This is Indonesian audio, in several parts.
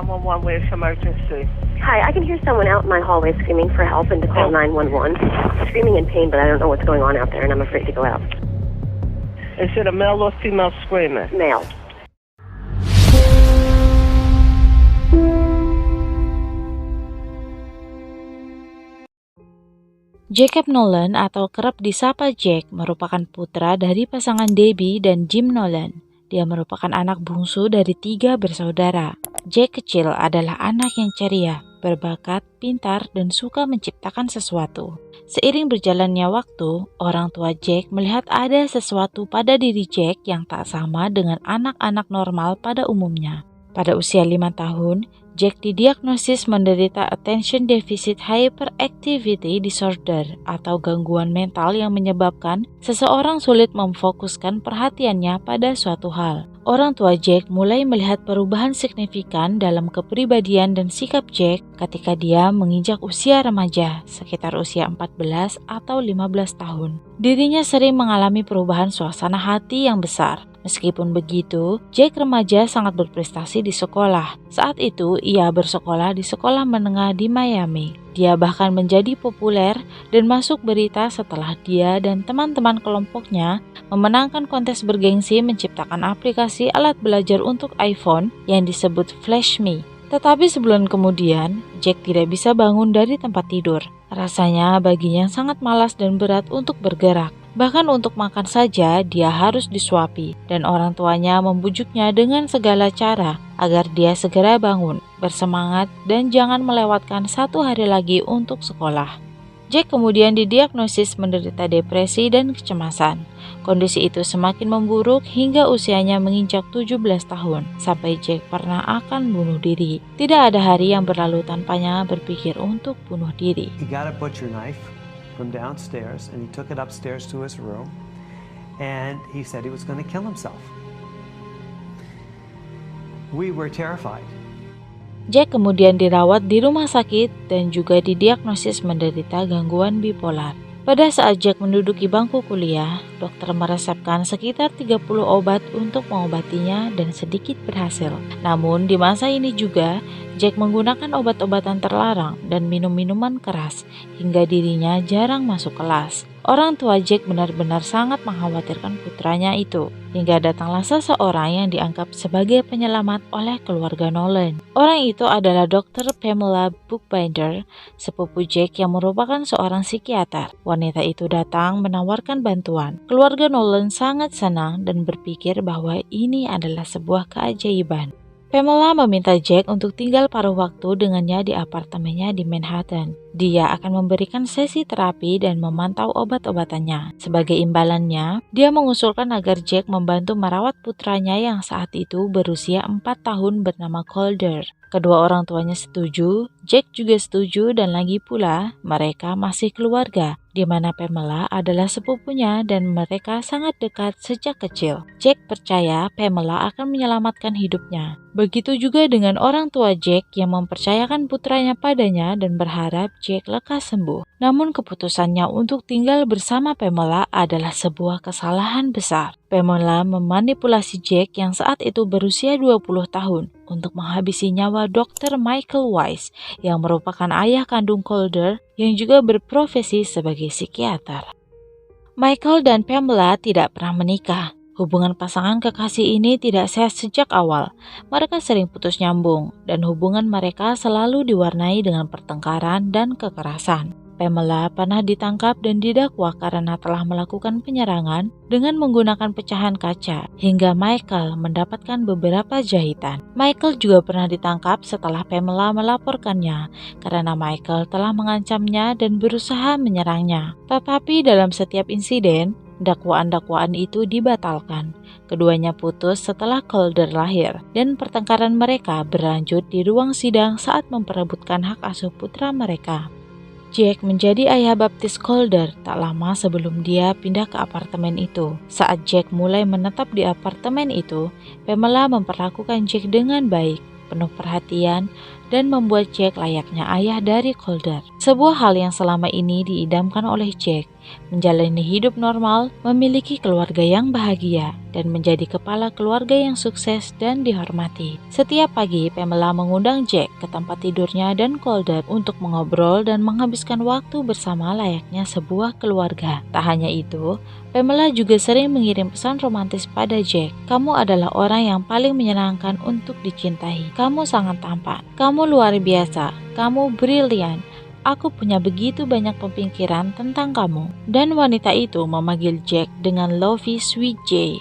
911, where's emergency? Hi, I can hear someone out in my hallway screaming for help and to call 911. Screaming in pain, but I don't know what's going on out there, and I'm afraid to go out. Is it a male or female screaming? Male. Jacob Nolan atau kerap disapa Jack merupakan putra dari pasangan Debbie dan Jim Nolan. Dia merupakan anak bungsu dari 3 bersaudara. Jack kecil adalah anak yang ceria, berbakat, pintar, dan suka menciptakan sesuatu. Seiring berjalannya waktu, orang tua Jack melihat ada sesuatu pada diri Jack yang tak sama dengan anak-anak normal pada umumnya. Pada usia 5 tahun, Jack didiagnosis menderita Attention Deficit Hyperactivity Disorder atau gangguan mental yang menyebabkan seseorang sulit memfokuskan perhatiannya pada suatu hal. Orang tua Jack mulai melihat perubahan signifikan dalam kepribadian dan sikap Jack ketika dia menginjak usia remaja, sekitar usia 14 atau 15 tahun. Dirinya sering mengalami perubahan suasana hati yang besar. Meskipun begitu, Jack remaja sangat berprestasi di sekolah. Saat itu, ia bersekolah di sekolah menengah di Miami. Dia bahkan menjadi populer dan masuk berita setelah dia dan teman-teman kelompoknya memenangkan kontes bergengsi menciptakan aplikasi alat belajar untuk iPhone yang disebut FlashMe. Tetapi sebulan kemudian, Jack tidak bisa bangun dari tempat tidur. Rasanya baginya sangat malas dan berat untuk bergerak. Bahkan untuk makan saja dia harus disuapi, dan orang tuanya membujuknya dengan segala cara agar dia segera bangun, bersemangat, dan jangan melewatkan 1 hari lagi untuk sekolah. Jack kemudian didiagnosis menderita depresi dan kecemasan. Kondisi itu semakin memburuk hingga usianya menginjak 17 tahun, sampai Jack pernah akan bunuh diri. Tidak ada hari yang berlalu tanpanya berpikir untuk bunuh diri. He got a butcher knife from downstairs and he took it upstairs to his room and he said he was going to kill himself. We were terrified. Jack kemudian dirawat di rumah sakit dan juga didiagnosis menderita gangguan bipolar. Pada saat Jack menduduki bangku kuliah, dokter meresepkan sekitar 30 obat untuk mengobatinya dan sedikit berhasil. Namun di masa ini juga, Jack menggunakan obat-obatan terlarang dan minum minuman keras hingga dirinya jarang masuk kelas. Orang tua Jack benar-benar sangat mengkhawatirkan putranya itu, hingga datanglah seseorang yang dianggap sebagai penyelamat oleh keluarga Nolan. Orang itu adalah Dr. Pamela Bookbinder, sepupu Jack yang merupakan seorang psikiater. Wanita itu datang menawarkan bantuan. Keluarga Nolan sangat senang dan berpikir bahwa ini adalah sebuah keajaiban. Pamela meminta Jack untuk tinggal paruh waktu dengannya di apartemennya di Manhattan. Dia akan memberikan sesi terapi dan memantau obat-obatannya. Sebagai imbalannya, dia mengusulkan agar Jack membantu merawat putranya yang saat itu berusia 4 tahun bernama Calder. Kedua orang tuanya setuju, Jack juga setuju, dan lagi pula mereka masih keluarga, di mana Pamela adalah sepupunya dan mereka sangat dekat sejak kecil. Jack percaya Pamela akan menyelamatkan hidupnya. Begitu juga dengan orang tua Jack yang mempercayakan putranya padanya dan berharap Jack lekas sembuh. Namun keputusannya untuk tinggal bersama Pamela adalah sebuah kesalahan besar. Pamela memanipulasi Jack yang saat itu berusia 20 tahun untuk menghabisi nyawa Dr. Michael Weiss yang merupakan ayah kandung Calder yang juga berprofesi sebagai psikiater. Michael dan Pamela tidak pernah menikah. Hubungan pasangan kekasih ini tidak sehat sejak awal. Mereka sering putus nyambung dan hubungan mereka selalu diwarnai dengan pertengkaran dan kekerasan. Pamela pernah ditangkap dan didakwa karena telah melakukan penyerangan dengan menggunakan pecahan kaca, hingga Michael mendapatkan beberapa jahitan. Michael juga pernah ditangkap setelah Pamela melaporkannya karena Michael telah mengancamnya dan berusaha menyerangnya. Tetapi dalam setiap insiden, dakwaan-dakwaan itu dibatalkan. Keduanya putus setelah Calder lahir, dan pertengkaran mereka berlanjut di ruang sidang saat memperebutkan hak asuh putra mereka. Jack menjadi ayah baptis Calder tak lama sebelum dia pindah ke apartemen itu. Saat Jack mulai menetap di apartemen itu, Pamela memperlakukan Jack dengan baik, penuh perhatian, dan membuat Jack layaknya ayah dari Calder. Sebuah hal yang selama ini diidamkan oleh Jack. menjalani hidup normal, memiliki keluarga yang bahagia, dan menjadi kepala keluarga yang sukses dan dihormati. Setiap pagi, Pamela mengundang Jack ke tempat tidurnya dan Calder untuk mengobrol dan menghabiskan waktu bersama layaknya sebuah keluarga. Tak hanya itu, Pamela juga sering mengirim pesan romantis pada Jack. Kamu adalah orang yang paling menyenangkan untuk dicintai. Kamu sangat tampan. Kamu luar biasa. Kamu brilian. Aku punya begitu banyak pemikiran tentang kamu. Dan wanita itu memanggil Jack dengan Lovey Sweet J.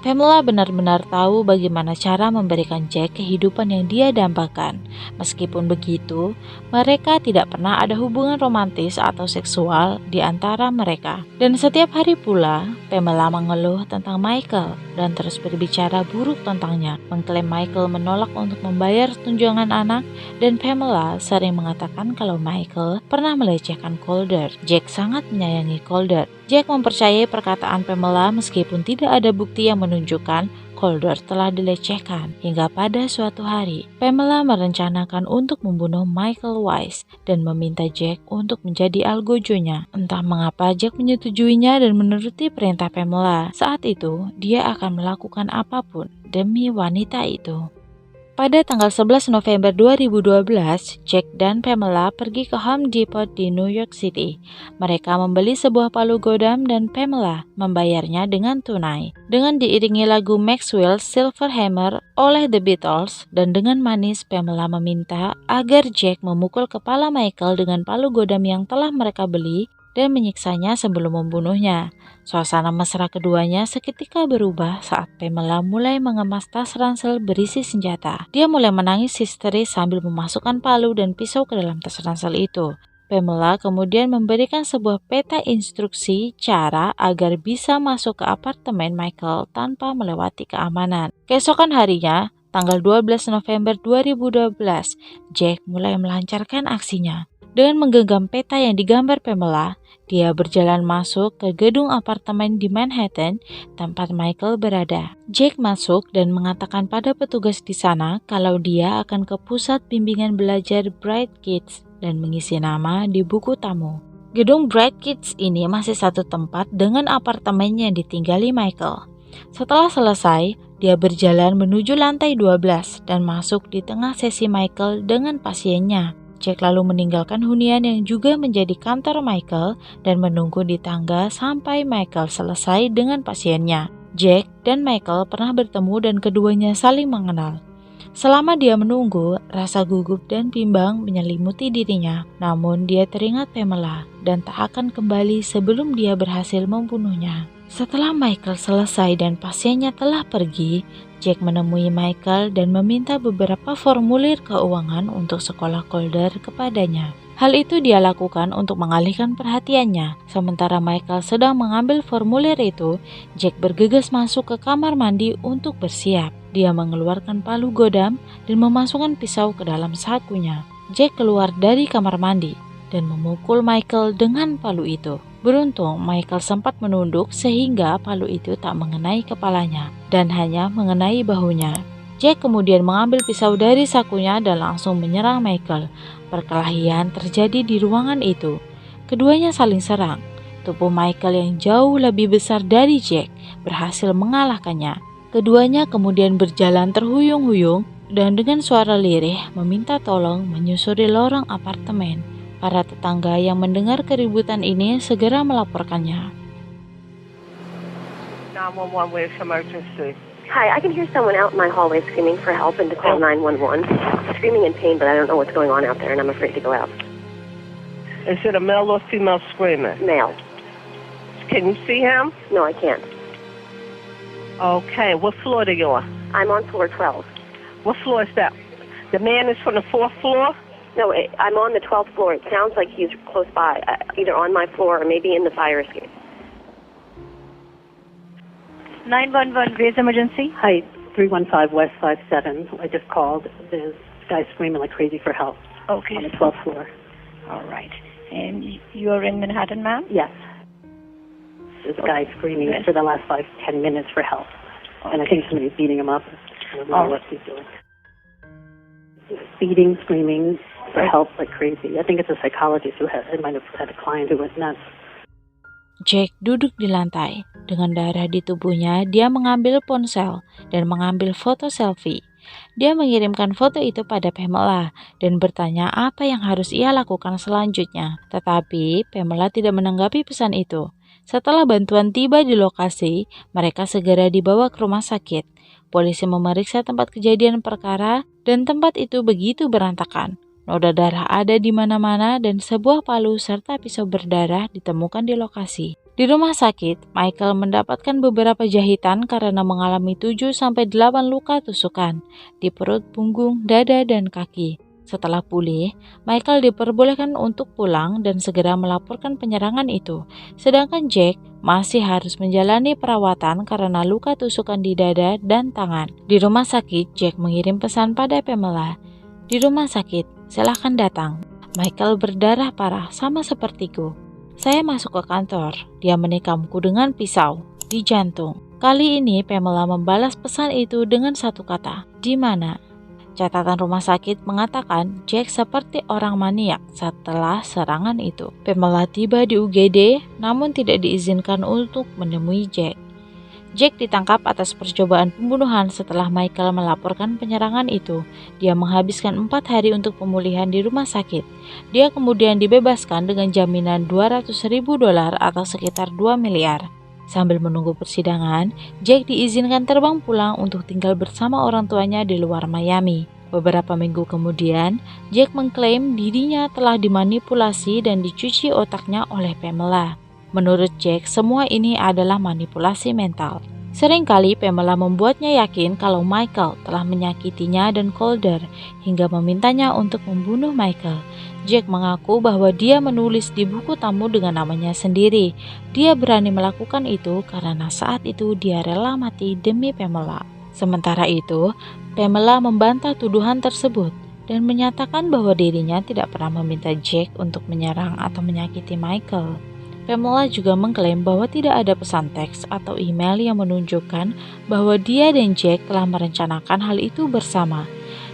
Pamela benar-benar tahu bagaimana cara memberikan Jack kehidupan yang dia dambakan. Meskipun begitu, mereka tidak pernah ada hubungan romantis atau seksual di antara mereka. Dan setiap hari pula, Pamela mengeluh tentang Michael dan terus berbicara buruk tentangnya, mengklaim Michael menolak untuk membayar tunjangan anak, dan Pamela sering mengatakan kalau Michael pernah melecehkan Calder. Jack sangat menyayangi Calder. Jack mempercayai perkataan Pamela meskipun tidak ada bukti yang menunjukkan Calder telah dilecehkan. Hingga pada suatu hari, Pamela merencanakan untuk membunuh Michael Weiss dan meminta Jack untuk menjadi algojonya. Entah mengapa Jack menyetujuinya dan menuruti perintah Pamela. Saat itu, dia akan melakukan apapun demi wanita itu. Pada tanggal 11 November 2012, Jack dan Pamela pergi ke Home Depot di New York City. Mereka membeli sebuah palu godam dan Pamela membayarnya dengan tunai. Dengan diiringi lagu Maxwell's Silver Hammer oleh The Beatles, dan dengan manis Pamela meminta agar Jack memukul kepala Michael dengan palu godam yang telah mereka beli dan menyiksanya sebelum membunuhnya. Suasana mesra keduanya seketika berubah saat Pamela mulai mengemas tas ransel berisi senjata. Dia mulai menangis histeris sambil memasukkan palu dan pisau ke dalam tas ransel itu. Pamela kemudian memberikan sebuah peta instruksi cara agar bisa masuk ke apartemen Michael tanpa melewati keamanan. Keesokan harinya, tanggal 12 November 2012, Jack mulai melancarkan aksinya. Dengan menggenggam peta yang digambar Pamela, dia berjalan masuk ke gedung apartemen di Manhattan tempat Michael berada. Jack masuk dan mengatakan pada petugas di sana kalau dia akan ke pusat bimbingan belajar Bright Kids dan mengisi nama di buku tamu. Gedung Bright Kids ini masih satu tempat dengan apartemen yang ditinggali Michael. Setelah selesai, dia berjalan menuju lantai 12 dan masuk di tengah sesi Michael dengan pasiennya. Jack lalu meninggalkan hunian yang juga menjadi kantor Michael dan menunggu di tangga sampai Michael selesai dengan pasiennya. Jack dan Michael pernah bertemu dan keduanya saling mengenal. Selama dia menunggu, rasa gugup dan bimbang menyelimuti dirinya. Namun dia teringat Pamela dan tak akan kembali sebelum dia berhasil membunuhnya. Setelah Michael selesai dan pasiennya telah pergi, Jack menemui Michael dan meminta beberapa formulir keuangan untuk sekolah Calder kepadanya. Hal itu dia lakukan untuk mengalihkan perhatiannya. Sementara Michael sedang mengambil formulir itu, Jack bergegas masuk ke kamar mandi untuk bersiap. Dia mengeluarkan palu godam dan memasukkan pisau ke dalam sakunya. Jack keluar dari kamar mandi dan memukul Michael dengan palu itu. Beruntung, Michael sempat menunduk sehingga palu itu tak mengenai kepalanya dan hanya mengenai bahunya. Jack kemudian mengambil pisau dari sakunya dan langsung menyerang Michael. Perkelahian terjadi di ruangan itu. Keduanya saling serang. Tubuh Michael yang jauh lebih besar dari Jack berhasil mengalahkannya. Keduanya kemudian berjalan terhuyung-huyung dan dengan suara lirih meminta tolong menyusuri lorong apartemen. Para tetangga yang mendengar keributan ini segera melaporkannya. 911, where's emergency? Hi, I can hear someone out in my hallway screaming for help and to call 911. Screaming in pain, but I don't know what's going on out there, and I'm afraid to go out. Is it a male or female screaming? Male. Can you see him? No, I can't. Okay, what floor are you on? I'm on floor 12. What floor is that? The man is from the 4th floor? No, I'm on the 12th floor. It sounds like he's close by, either on my floor or maybe in the fire escape. 911, where's emergency? Hi, 315 West 57. I just called. There's guys screaming like crazy for help Okay. on the 12th floor. All right. And you're in Manhattan, ma'am? Yes. There's a guy screaming Yes. for the last 5-10 minutes for help. And I think somebody's beating him up. I don't know what he's doing. Beating, screaming for help like crazy. I think it's a psychologist who might have had a client who went nuts. Jack duduk di lantai. Dengan darah di tubuhnya, dia mengambil ponsel dan mengambil foto selfie. Dia mengirimkan foto itu pada Pamela dan bertanya apa yang harus ia lakukan selanjutnya. Tetapi Pamela tidak menanggapi pesan itu. Setelah bantuan tiba di lokasi, mereka segera dibawa ke rumah sakit. Polisi memeriksa tempat kejadian perkara dan tempat itu begitu berantakan. Noda darah ada di mana-mana dan sebuah palu serta pisau berdarah ditemukan di lokasi. Di rumah sakit, Michael mendapatkan beberapa jahitan karena mengalami 7-8 luka tusukan di perut, punggung, dada, dan kaki. Setelah pulih, Michael diperbolehkan untuk pulang dan segera melaporkan penyerangan itu. Sedangkan Jack masih harus menjalani perawatan karena luka tusukan di dada dan tangan. Di rumah sakit, Jack mengirim pesan pada Pamela. Di rumah sakit, silahkan datang. Michael berdarah parah sama sepertiku. Saya masuk ke kantor. Dia menikamku dengan pisau di jantung. Kali ini Pamela membalas pesan itu dengan satu kata, di mana? Catatan rumah sakit mengatakan Jack seperti orang maniak setelah serangan itu. Pamela tiba di UGD namun tidak diizinkan untuk menemui Jack. Jack ditangkap atas percobaan pembunuhan setelah Michael melaporkan penyerangan itu. Dia menghabiskan 4 hari untuk pemulihan di rumah sakit. Dia kemudian dibebaskan dengan jaminan $200.000 atau sekitar 2 miliar. Sambil menunggu persidangan, Jack diizinkan terbang pulang untuk tinggal bersama orang tuanya di luar Miami. Beberapa minggu kemudian, Jack mengklaim dirinya telah dimanipulasi dan dicuci otaknya oleh Pamela. Menurut Jack, semua ini adalah manipulasi mental. Seringkali Pamela membuatnya yakin kalau Michael telah menyakitinya dan Calder hingga memintanya untuk membunuh Michael. Jack mengaku bahwa dia menulis di buku tamu dengan namanya sendiri. Dia berani melakukan itu karena saat itu dia rela mati demi Pamela. Sementara itu, Pamela membantah tuduhan tersebut dan menyatakan bahwa dirinya tidak pernah meminta Jack untuk menyerang atau menyakiti Michael. Pamela juga mengklaim bahwa tidak ada pesan teks atau email yang menunjukkan bahwa dia dan Jack telah merencanakan hal itu bersama.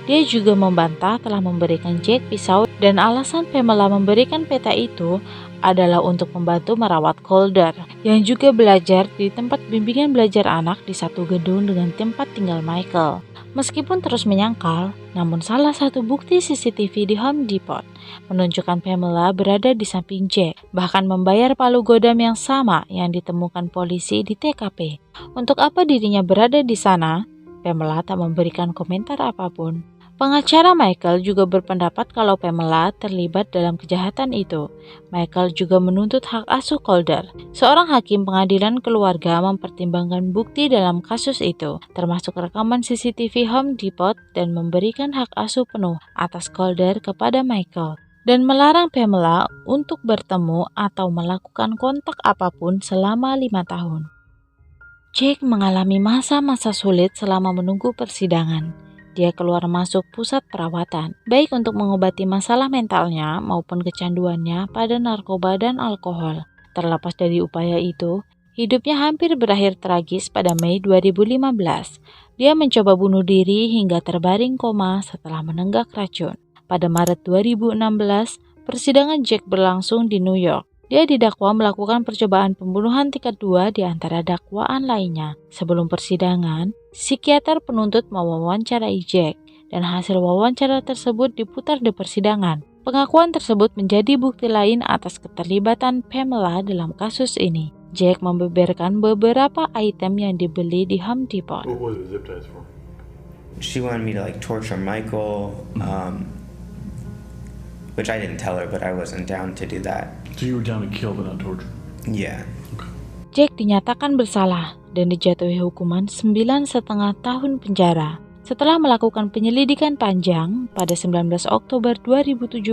Dia juga membantah telah memberikan Jack pisau dan alasan Pamela memberikan peta itu adalah untuk membantu merawat Calder yang juga belajar di tempat bimbingan belajar anak di satu gedung dengan tempat tinggal Michael. Meskipun terus menyangkal, namun salah satu bukti CCTV di Home Depot menunjukkan Pamela berada di samping Jack, bahkan membayar palu godam yang sama yang ditemukan polisi di TKP. Untuk apa dirinya berada di sana? Pamela tak memberikan komentar apapun. Pengacara Michael juga berpendapat kalau Pamela terlibat dalam kejahatan itu. Michael juga menuntut hak asuh Calder. Seorang hakim pengadilan keluarga mempertimbangkan bukti dalam kasus itu, termasuk rekaman CCTV Home Depot dan memberikan hak asuh penuh atas Calder kepada Michael dan melarang Pamela untuk bertemu atau melakukan kontak apapun selama 5 tahun. Jack mengalami masa-masa sulit selama menunggu persidangan. Dia keluar masuk pusat perawatan, baik untuk mengobati masalah mentalnya maupun kecanduannya pada narkoba dan alkohol. Terlepas dari upaya itu, hidupnya hampir berakhir tragis pada Mei 2015. Dia mencoba bunuh diri hingga terbaring koma setelah menenggak racun. Pada Maret 2016, persidangan Jack berlangsung di New York. Dia didakwa melakukan percobaan pembunuhan tingkat 2 di antara dakwaan lainnya. Sebelum persidangan, psikiater penuntut mewawancarai Jack dan hasil wawancara tersebut diputar di persidangan. Pengakuan tersebut menjadi bukti lain atas keterlibatan Pamela dalam kasus ini. Jack membeberkan beberapa item yang dibeli di Home Depot. What was the zip ties for? She wanted me to torture Michael, which I didn't tell her, but I wasn't down to do that. So you were down to kill but not torture? Yeah. Jack dinyatakan bersalah dan dijatuhi hukuman 9,5 tahun penjara. Setelah melakukan penyelidikan panjang, pada 19 Oktober 2017,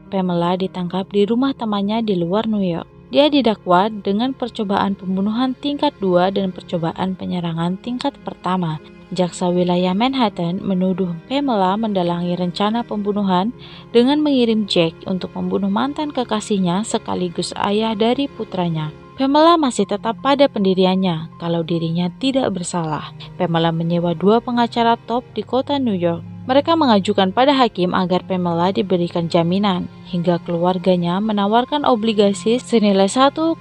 Pamela ditangkap di rumah temannya di luar New York. Dia didakwa dengan percobaan pembunuhan tingkat 2 dan percobaan penyerangan tingkat pertama. Jaksa wilayah Manhattan menuduh Pamela mendalangi rencana pembunuhan dengan mengirim Jack untuk membunuh mantan kekasihnya sekaligus ayah dari putranya. Pamela masih tetap pada pendiriannya kalau dirinya tidak bersalah. Pamela menyewa 2 pengacara top di kota New York Mereka mengajukan pada hakim agar Pamela diberikan jaminan, hingga keluarganya menawarkan obligasi senilai 1,5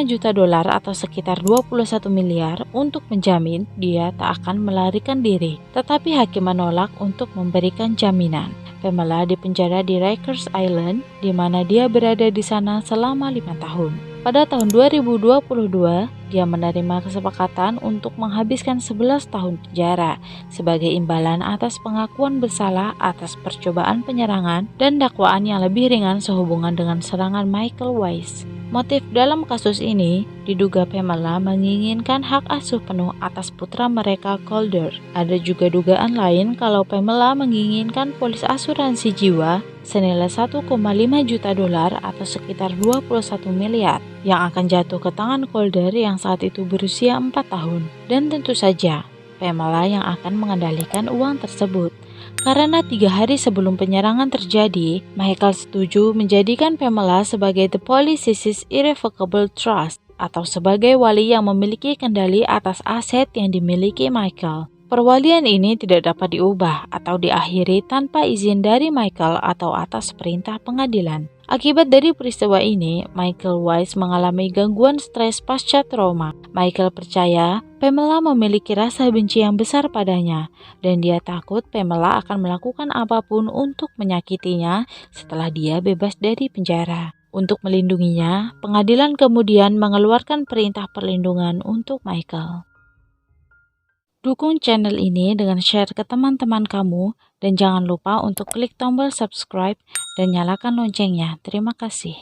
juta dolar atau sekitar 21 miliar untuk menjamin dia tak akan melarikan diri. Tetapi hakim menolak untuk memberikan jaminan. Pamela dipenjara di Rikers Island, di mana dia berada di sana selama 5 tahun. Pada tahun 2022, dia menerima kesepakatan untuk menghabiskan 11 tahun penjara sebagai imbalan atas pengakuan bersalah atas percobaan penyerangan dan dakwaan yang lebih ringan sehubungan dengan serangan Michael Weiss. Motif dalam kasus ini diduga Pamela menginginkan hak asuh penuh atas putra mereka Calder. Ada juga dugaan lain kalau Pamela menginginkan polis asuransi jiwa senilai 1,5 juta dolar atau sekitar 21 miliar yang akan jatuh ke tangan Calder yang saat itu berusia 4 tahun. Dan tentu saja Pamela yang akan mengendalikan uang tersebut. Karena 3 hari sebelum penyerangan terjadi, Michael setuju menjadikan Pamela sebagai The Police's Irrevocable Trust atau sebagai wali yang memiliki kendali atas aset yang dimiliki Michael. Perwalian ini tidak dapat diubah atau diakhiri tanpa izin dari Michael atau atas perintah pengadilan. Akibat dari peristiwa ini, Michael Weiss mengalami gangguan stres pasca trauma. Michael percaya Pamela memiliki rasa benci yang besar padanya, dan dia takut Pamela akan melakukan apapun untuk menyakitinya setelah dia bebas dari penjara. Untuk melindunginya, pengadilan kemudian mengeluarkan perintah perlindungan untuk Michael. Dukung channel ini dengan share ke teman-teman kamu, dan jangan lupa untuk klik tombol subscribe dan nyalakan loncengnya. Terima kasih.